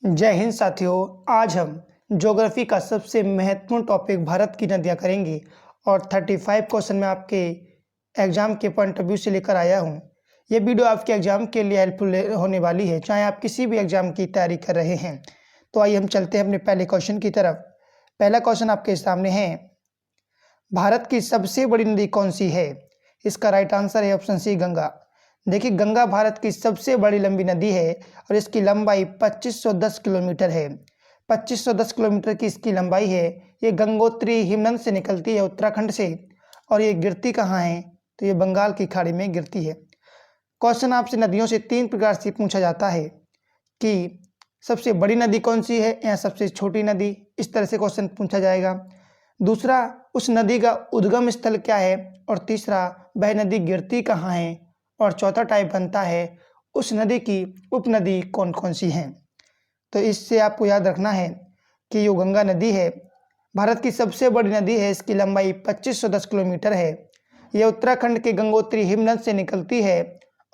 जय हिंद साथियों। आज हम ज्योग्राफी का सबसे महत्वपूर्ण टॉपिक भारत की नदियाँ करेंगे और 35 क्वेश्चन में आपके एग्जाम के पॉइंट ऑफ व्यू से लेकर आया हूँ। ये वीडियो आपके एग्जाम के लिए हेल्पफुल होने वाली है, चाहे आप किसी भी एग्जाम की तैयारी कर रहे हैं। तो आइए हम चलते हैं अपने पहले क्वेश्चन की तरफ। पहला क्वेश्चन आपके सामने है, भारत की सबसे बड़ी नदी कौन सी है? इसका राइट आंसर है ऑप्शन सी, गंगा। देखिए, गंगा भारत की सबसे बड़ी लंबी नदी है और इसकी लंबाई 2510 किलोमीटर है। 2510 किलोमीटर की इसकी लंबाई है। ये गंगोत्री हिमनद से निकलती है, उत्तराखंड से। और ये गिरती कहाँ है? तो ये बंगाल की खाड़ी में गिरती है। क्वेश्चन आपसे नदियों से तीन प्रकार से पूछा जाता है कि सबसे बड़ी नदी कौन सी है या सबसे छोटी नदी, इस तरह से क्वेश्चन पूछा जाएगा। दूसरा, उस नदी का उद्गम स्थल क्या है? और तीसरा, वह नदी गिरती कहाँ है? और चौथा टाइप बनता है, उस नदी की उपनदी कौन कौन सी हैं? तो इससे आपको याद रखना है कि जो गंगा नदी है भारत की सबसे बड़ी नदी है। इसकी लंबाई 2510 किलोमीटर है। यह उत्तराखंड के गंगोत्री हिमनद से निकलती है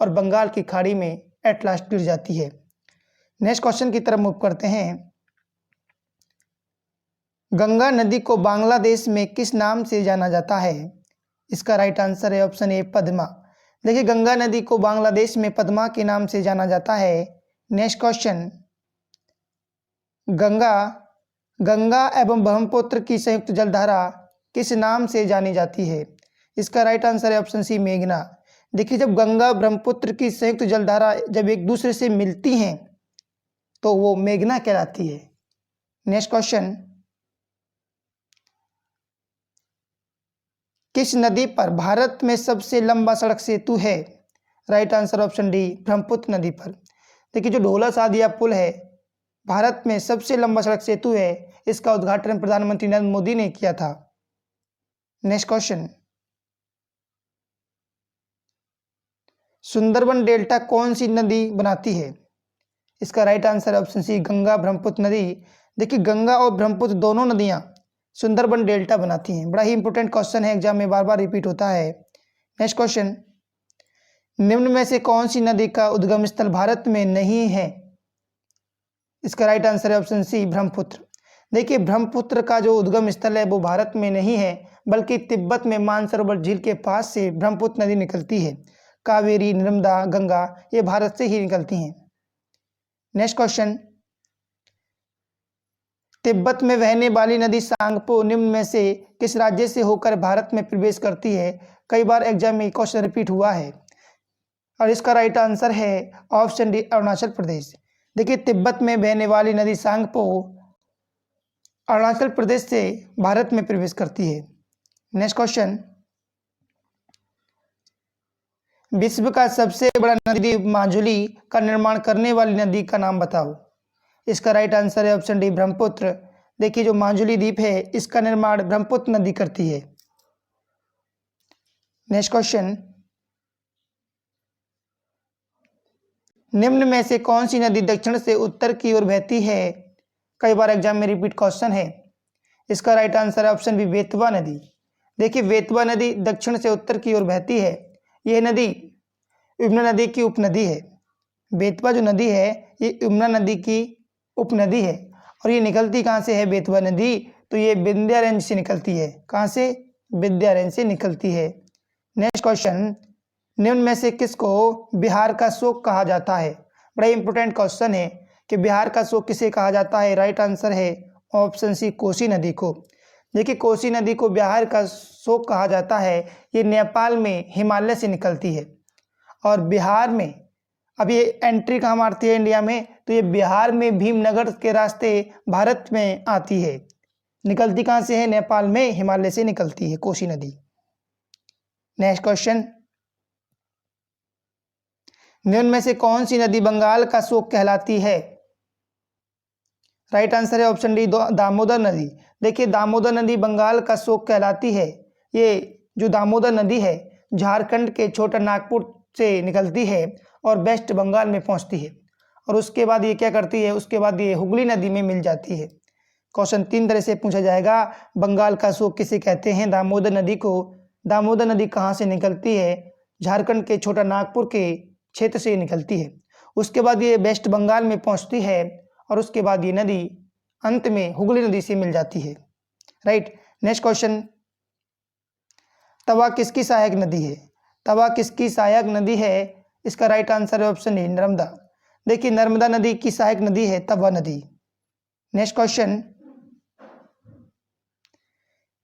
और बंगाल की खाड़ी में एट लास्ट गिर जाती है। नेक्स्ट क्वेश्चन की तरफ मूव करते हैं। गंगा नदी को बांग्लादेश में किस नाम से जाना जाता है? इसका राइट आंसर है ऑप्शन ए, पद्मा। देखिए, गंगा नदी को बांग्लादेश में पद्मा के नाम से जाना जाता है। नेक्स्ट क्वेश्चन, गंगा एवं ब्रह्मपुत्र की संयुक्त जलधारा किस नाम से जानी जाती है? इसका राइट आंसर है ऑप्शन सी, मेघना। देखिए, जब गंगा ब्रह्मपुत्र की संयुक्त जलधारा जब एक दूसरे से मिलती हैं तो वो मेघना कहलाती है। नेक्स्ट क्वेश्चन, किस नदी पर भारत में सबसे लंबा सड़क सेतु है? Right answer option D, Brahmaputra नदी पर। देखिए, जो ढोला सादिया पुल है भारत में सबसे लंबा सड़क सेतु है। इसका उद्घाटन प्रधानमंत्री नरेंद्र मोदी ने किया था। नेक्स्ट क्वेश्चन, सुंदरबन डेल्टा कौन सी नदी बनाती है? इसका right answer option C, Ganga Brahmaputra नदी। देखिए, गंगा और ब्रह्मपुत्र दोनों नदियां सुंदरबन डेल्टा बनाती हैं। बड़ा ही इंपॉर्टेंट क्वेश्चन है, एग्जाम में बार बार रिपीट होता है। नेक्स्ट क्वेश्चन, निम्न में से कौन सी नदी का उद्गम स्थल भारत में नहीं है? इसका राइट आंसर है ऑप्शन सी, ब्रह्मपुत्र। देखिए, ब्रह्मपुत्र का जो उद्गम स्थल है वो भारत में नहीं है, बल्कि तिब्बत में मानसरोवर झील के पास से ब्रह्मपुत्र नदी निकलती है। कावेरी, नर्मदा, गंगा ये भारत से ही निकलती हैं। नेक्स्ट क्वेश्चन, तिब्बत में बहने वाली नदी सांगपो निम्न में से किस राज्य से होकर भारत में प्रवेश करती है? कई बार एग्जाम में क्वेश्चन रिपीट हुआ है और इसका राइट आंसर है ऑप्शन डी, अरुणाचल प्रदेश। देखिए, तिब्बत में बहने वाली नदी सांगपो अरुणाचल प्रदेश से भारत में प्रवेश करती है। नेक्स्ट क्वेश्चन, विश्व का सबसे बड़ा नदी द्वीप माजुली का निर्माण करने वाली नदी का नाम बताओ। इसका राइट आंसर है ऑप्शन डी, ब्रह्मपुत्र। देखिए, जो माजुली द्वीप है इसका निर्माण ब्रह्मपुत्र नदी करती है। नेक्स्ट क्वेश्चन, निम्न में से कौन सी नदी दक्षिण से उत्तर की ओर बहती है? कई बार एग्जाम में रिपीट क्वेश्चन है। इसका राइट आंसर है ऑप्शन बी, बेतवा नदी। देखिए, बेतवा नदी दक्षिण से उत्तर की ओर बहती है। यह नदी यमुना नदी की उपनदी है। बेतवा जो नदी है ये यमुना नदी की उपनदी है। और ये निकलती कहाँ से है बेतवा नदी? तो ये विंध्या रेंज से निकलती है। कहाँ से? विंध्या रेंज से निकलती है। नेक्स्ट क्वेश्चन, निम्न में से किसको बिहार का शोक कहा जाता है? बड़ा इंपॉर्टेंट क्वेश्चन है कि बिहार का शोक किसे कहा जाता है। राइट आंसर है ऑप्शन सी, कोसी नदी को। देखिए, कोसी नदी को बिहार का शोक कहा जाता है। ये नेपाल में हिमालय से निकलती है और बिहार में अब ये एंट्री कहाँ मारती है इंडिया में? तो ये बिहार में भीमनगर के रास्ते भारत में आती है। निकलती कहाँ से है? नेपाल में हिमालय से निकलती है कोसी नदी। नेक्स्ट क्वेश्चन, निम्न में से कौन सी नदी बंगाल का शोक कहलाती है? राइट आंसर है ऑप्शन डी, दामोदर नदी। देखिए, दामोदर नदी बंगाल का शोक कहलाती है। ये जो दामोदर नदी है झारखंड के छोटा नागपुर से निकलती है और वेस्ट बंगाल में पहुंचती है और उसके बाद ये क्या करती है? उसके बाद ये हुगली नदी में मिल जाती है। क्वेश्चन तीन तरह से पूछा जाएगा। बंगाल का शोक किसे कहते हैं? दामोदर नदी को। दामोदर नदी कहाँ से निकलती है? झारखंड के छोटा नागपुर के क्षेत्र से निकलती है। उसके बाद ये वेस्ट बंगाल में पहुंचती है और उसके बाद ये नदी अंत में हुगली नदी से मिल जाती है। राइट। नेक्स्ट क्वेश्चन, तवा किसकी सहायक नदी है? तवा किसकी सहायक नदी है? इसका राइट आंसर है ऑप्शन ए नर्मदा। देखिए नर्मदा नदी की सहायक नदी है तवा नदी। नेक्स्ट क्वेश्चन,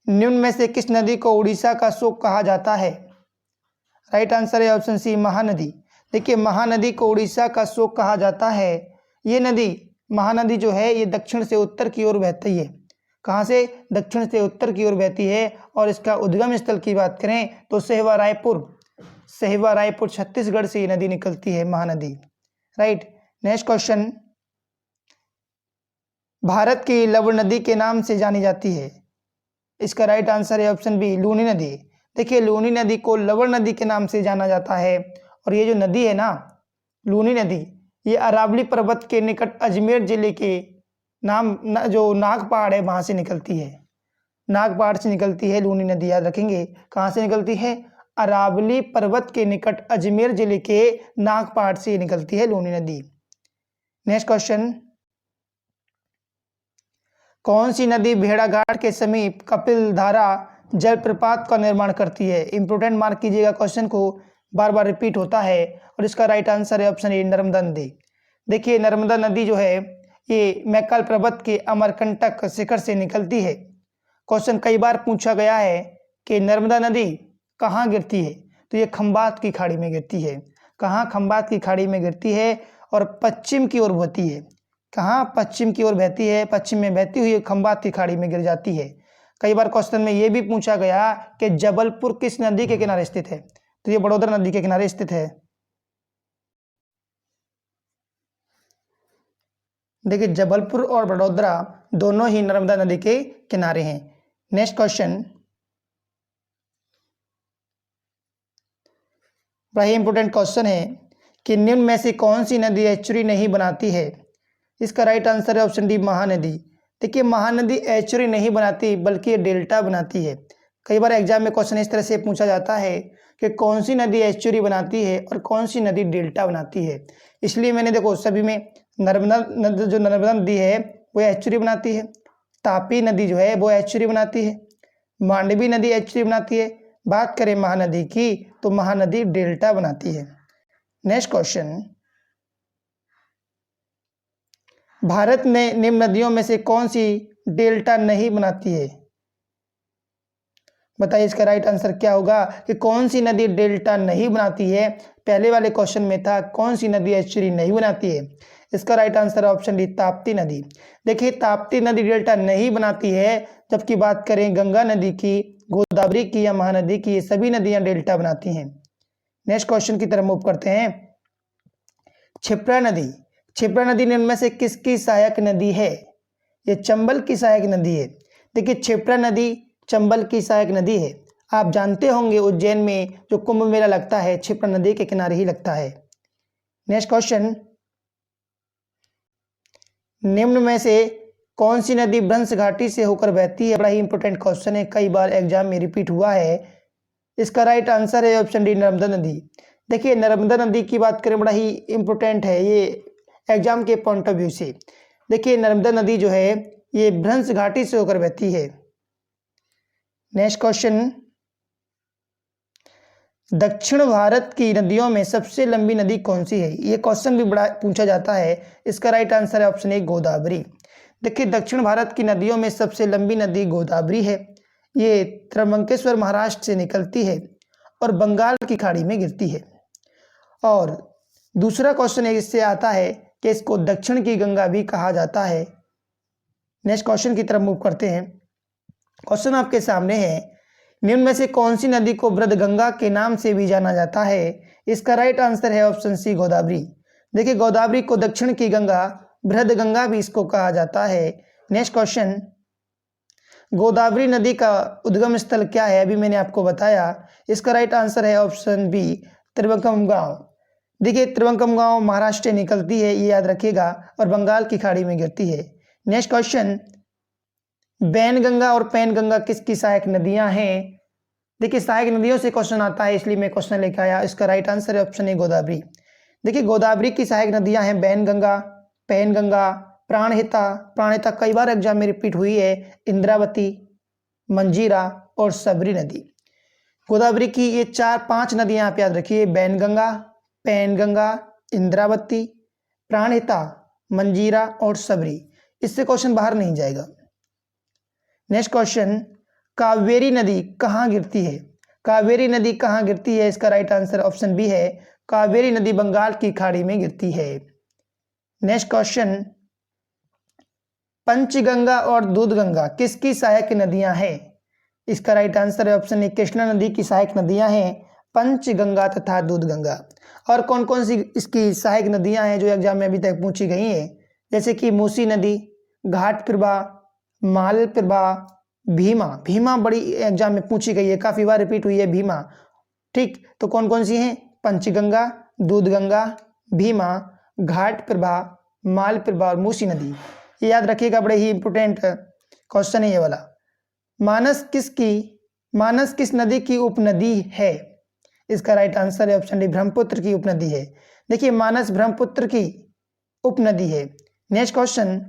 निम्न में से किस नदी को उड़ीसा का शोक कहा जाता है? राइट आंसर है ऑप्शन सी महानदी। देखिए महानदी को उड़ीसा का शोक कहा जाता है। ये नदी महानदी जो है ये दक्षिण से उत्तर की ओर बहती है। कहाँ से? दक्षिण से उत्तर की ओर बहती है। और इसका उद्गम स्थल की बात करें तो सेहवा रायपुर छत्तीसगढ़ से ये नदी निकलती है Mahanadi. Right. Next question, Bharat की लवण नदी के नाम से जानी जाती है। इसका राइट आंसर है ऑप्शन बी लूनी नदी। देखिए लूनी नदी को लवण नदी के नाम से जाना जाता है। और ये जो नदी है ना लूनी नदी, ये अरावली पर्वत के निकट अजमेर जिले के जो नाग पहाड़ है वहां से निकलती है। नाग पहाड़ से निकलती है लूनी नदी, याद रखेंगे। कहाँ से निकलती है? अरावली पर्वत के निकट अजमेर जिले के नाग पहाड़ से निकलती है लूनी नदी। नेक्स्ट क्वेश्चन, कौन सी नदी भेड़ाघाट के समीप कपिलधारा जलप्रपात का निर्माण करती है? इंपोर्टेंट मार्क कीजिएगा, क्वेश्चन को बार बार रिपीट होता है। और इसका राइट आंसर है ऑप्शन ए नर्मदा नदी। देखिए नर्मदा नदी जो है ये मैकाल पर्वत के अमरकंटक शिखर से निकलती है। क्वेश्चन कई बार पूछा गया है कि नर्मदा नदी कहाँ गिरती है, तो ये खंबात की खाड़ी में गिरती है। कहाँ? खंबात की खाड़ी में गिरती है और पश्चिम की ओर बहती है। कहाँ? पश्चिम की ओर बहती है। पश्चिम में बहती हुई खंबात की खाड़ी में गिर जाती है। कई बार क्वेश्चन में ये भी पूछा गया कि जबलपुर किस नदी के किनारे स्थित है, तो ये बड़ोदरा नदी के किनारे स्थित है। देखिए जबलपुर और बड़ोदरा दोनों ही नर्मदा नदी के किनारे हैं। नेक्स्ट क्वेश्चन, बड़ा ही इंपोर्टेंट क्वेश्चन है कि निम्न में से कौन सी नदी एस्चुरी नहीं बनाती है? इसका राइट आंसर है ऑप्शन डी महानदी। देखिए महानदी एस्चुरी नहीं बनाती बल्कि ये डेल्टा बनाती है। कई बार एग्जाम में क्वेश्चन इस तरह से पूछा जाता है कि कौन सी नदी एस्चुरी बनाती है और कौन सी नदी डेल्टा बनाती है। इसलिए मैंने देखो सभी में नर्मदा नदी है वो एस्चुरी बनाती है, तापी नदी जो है वो एस्चुरी बनाती है, मांडवी नदी एस्चुरी बनाती है। बात करें महानदी की तो महानदी डेल्टा बनाती है। नेक्स्ट क्वेश्चन, भारत में निम्न नदियों में से कौन सी डेल्टा नहीं बनाती है? बताइए इसका राइट आंसर क्या होगा कि कौन सी नदी डेल्टा नहीं बनाती है। पहले वाले क्वेश्चन में था कौन सी नदी एस्चुरी नहीं बनाती है। इसका right answer option D Tapti नदी। देखिए ताप्ती नदी डेल्टा नहीं बनाती है, जबकि बात करें गंगा नदी की, गोदावरी की या महानदी की, ये सभी नदियां डेल्टा बनाती हैं। नेक्स्ट क्वेश्चन की तरफ मूव करते हैं। क्षिप्रा नदी निम्न में से किसकी सहायक नदी है? ये चंबल की सहायक नदी है। देखिए क्षिप्रा नदी चंबल की सहायक नदी है। आप जानते होंगे उज्जैन में जो कुंभ मेला लगता है क्षिप्रा नदी के किनारे ही लगता है। नेक्स्ट क्वेश्चन, निम्न में से कौन सी नदी भ्रंश घाटी से होकर बहती है? बड़ा ही इंपॉर्टेंट क्वेश्चन है, कई बार एग्जाम में रिपीट हुआ है। इसका राइट आंसर है ऑप्शन डी नर्मदा नदी। देखिए नर्मदा नदी की बात करें बड़ा ही इंपॉर्टेंट है ये एग्जाम के पॉइंट ऑफ व्यू से। देखिए नर्मदा नदी जो है ये भ्रंश घाटी से होकर बहती है। नेक्स्ट क्वेश्चन, दक्षिण भारत की नदियों में सबसे लंबी नदी कौन सी है? ये क्वेश्चन भी बड़ा पूछा जाता है। इसका राइट आंसर है ऑप्शन ए गोदावरी। देखिए दक्षिण भारत की नदियों में सबसे लंबी नदी गोदावरी है। ये त्र्यंबकेश्वर महाराष्ट्र से निकलती है और बंगाल की खाड़ी में गिरती है। और दूसरा क्वेश्चन इससे आता है कि इसको दक्षिण की गंगा भी कहा जाता है। नेक्स्ट क्वेश्चन की तरफ मूव करते हैं। क्वेश्चन आपके सामने है, निम्न में से कौन सी नदी को वृद्धगंगा के नाम से भी जाना जाता है? इसका राइट आंसर है ऑप्शन सी गोदावरी। देखिए गोदावरी को दक्षिण की गंगा, वृद्धगंगा भी इसको कहा जाता है। नेक्स्ट क्वेश्चन, गोदावरी नदी का उद्गम स्थल क्या है? अभी मैंने आपको बताया। इसका राइट आंसर है ऑप्शन बी त्रिवंकमगांव। देखिए त्रिवंकमगांव महाराष्ट्र से निकलती है, ये याद रखिएगा, और बंगाल की खाड़ी में गिरती है। नेक्स्ट क्वेश्चन, बैनगंगा और पैनगंगा किसकी सहायक नदियां हैं? देखिए सहायक नदियों से क्वेश्चन आता है, इसलिए मैं क्वेश्चन लेकर आया। इसका राइट आंसर है ऑप्शन ए गोदावरी। देखिए गोदावरी की सहायक नदियां हैं बैनगंगा, पैनगंगा, प्राणहिता कई बार एग्जाम में रिपीट हुई है, इंद्रावती, मंजीरा और सबरी नदी। गोदावरी की ये 4-5 नदियां आप याद रखिए, बैनगंगा, पैनगंगा, इंद्रावती, प्राणहिता, मंजीरा और सबरी। इससे क्वेश्चन बाहर नहीं जाएगा। नेक्स्ट क्वेश्चन, कावेरी नदी कहाँ गिरती है? कावेरी नदी कहाँ गिरती है? इसका राइट आंसर ऑप्शन बी है, कावेरी नदी बंगाल की खाड़ी में गिरती है। नेक्स्ट क्वेश्चन, पंचगंगा और दूधगंगा किसकी सहायक नदियां हैं? इसका राइट आंसर है ऑप्शन ए, कृष्णा नदी की सहायक नदियां हैं पंचगंगा तथा दूधगंगा। और कौन कौन सी इसकी सहायक नदियां हैं जो एग्जाम में अभी तक पूछी गई हैं? जैसे कि मूसी नदी, घाट प्रभा, माल प्रभा, भीमा बड़ी एग्जाम में पूछी गई है, काफी बार रिपीट हुई है भीमा। ठीक, तो कौन कौन सी हैं? पंचगंगा, दूधगंगा, भीमा, घाट प्रभा, माल प्रभा और मूसी नदी। ये याद रखिएगा, बड़े ही इंपोर्टेंट क्वेश्चन है ये वाला। मानस किस नदी की उपनदी है? इसका राइट आंसर है ऑप्शन डी, ब्रह्मपुत्र की उपनदी है। देखिए, मानस ब्रह्मपुत्र की उपनदी है। नेक्स्ट क्वेश्चन,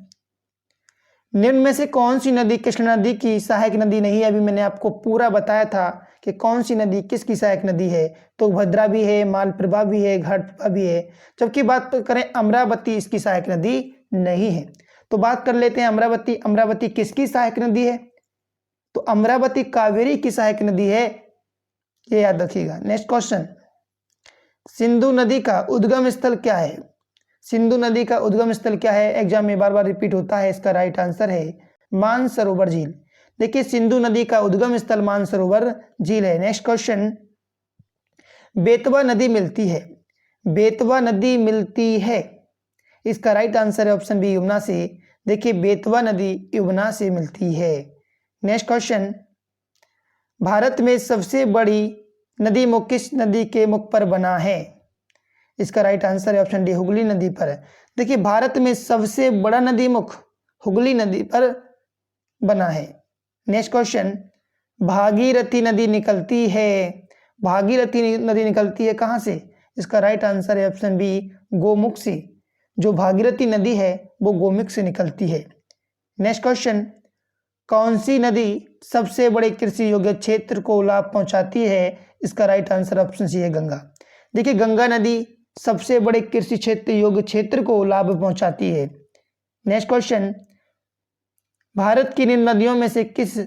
निम्न में से कौन सी नदी कृष्णा नदी की सहायक नदी नहीं है? अभी मैंने आपको पूरा बताया था कि कौन सी नदी किसकी सहायक नदी है। तो भद्रा भी है, मालप्रभा भी है, घाटप्रभा भी है। जबकि बात करें अमरावती, इसकी सहायक नदी नहीं है। तो बात कर लेते हैं अमरावती किसकी सहायक नदी है? तो अमरावती कावेरी की सहायक नदी है, ये याद रखिएगा। नेक्स्ट क्वेश्चन, सिंधु नदी का उद्गम स्थल क्या है? सिंधु नदी का उद्गम स्थल क्या है? एग्जाम में बार बार रिपीट होता है, इसका राइट आंसर है मानसरोवर झील। देखिए, सिंधु नदी का उद्गम स्थल मानसरोवर झील है। नेक्स्ट क्वेश्चन, बेतवा नदी मिलती है, इसका राइट आंसर है ऑप्शन बी, यमुना से। देखिए, बेतवा नदी यमुना से मिलती है। नेक्स्ट क्वेश्चन, भारत में सबसे बड़ी नदी मुख किस नदी के मुख पर बना है? इसका राइट आंसर है ऑप्शन डी, हुगली नदी पर। देखिए, भारत में सबसे बड़ा नदी मुख हुगली नदी पर बना है। नेक्स्ट क्वेश्चन, भागीरथी नदी निकलती है कहां से? इसका राइट आंसर है ऑप्शन बी, गोमुख से। जो भागीरथी नदी है वो गोमुख से निकलती है। नेक्स्ट क्वेश्चन, कौन सी नदी सबसे बड़े कृषि योग्य क्षेत्र को लाभ पहुंचाती है? इसका राइट आंसर ऑप्शन सी है, गंगा। देखिए, गंगा नदी सबसे बड़े कृषि क्षेत्र योग्य क्षेत्र को लाभ पहुंचाती है। नेक्स्ट क्वेश्चन, भारत की निम्न नदियों में से किस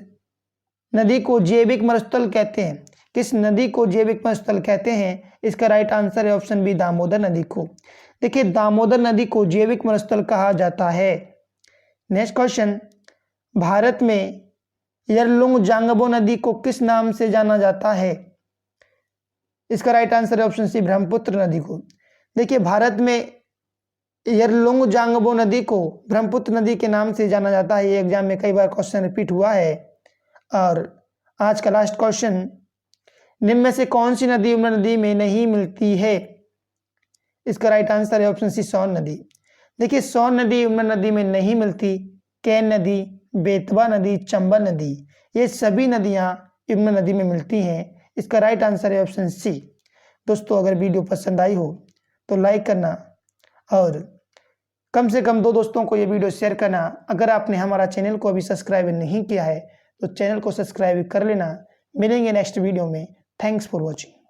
नदी को जैविक मरुस्थल कहते हैं? किस नदी को जैविक मरुस्थल कहते हैं? इसका राइट आंसर है ऑप्शन बी, दामोदर नदी को। देखिए, दामोदर नदी को जैविक मरुस्थल कहा जाता है। नेक्स्ट क्वेश्चन, भारत में यरलुंग जांगबो नदी को किस नाम से जाना जाता है? इसका राइट आंसर है ऑप्शन सी, ब्रह्मपुत्र नदी को। देखिए, भारत में यरलुंग जांगबो नदी को ब्रह्मपुत्र नदी के नाम से जाना जाता है। ये एग्जाम में कई बार क्वेश्चन रिपीट हुआ है। और आज का लास्ट क्वेश्चन, निम्न में से कौन सी नदी यमुना नदी में नहीं मिलती है? इसका राइट आंसर है ऑप्शन सी, सोन नदी। देखिए, सोन नदी यमुना नदी में नहीं मिलती। केन नदी, बेतवा नदी, चंबल नदी, ये सभी नदियां यमुना नदी में मिलती हैं। इसका राइट आंसर है ऑप्शन सी। दोस्तों, अगर वीडियो पसंद आई हो तो लाइक करना और कम से कम 2 दोस्तों को ये वीडियो शेयर करना। अगर आपने हमारा चैनल को अभी सब्सक्राइब नहीं किया है तो चैनल को सब्सक्राइब कर लेना। मिलेंगे नेक्स्ट वीडियो में। Thanks for watching.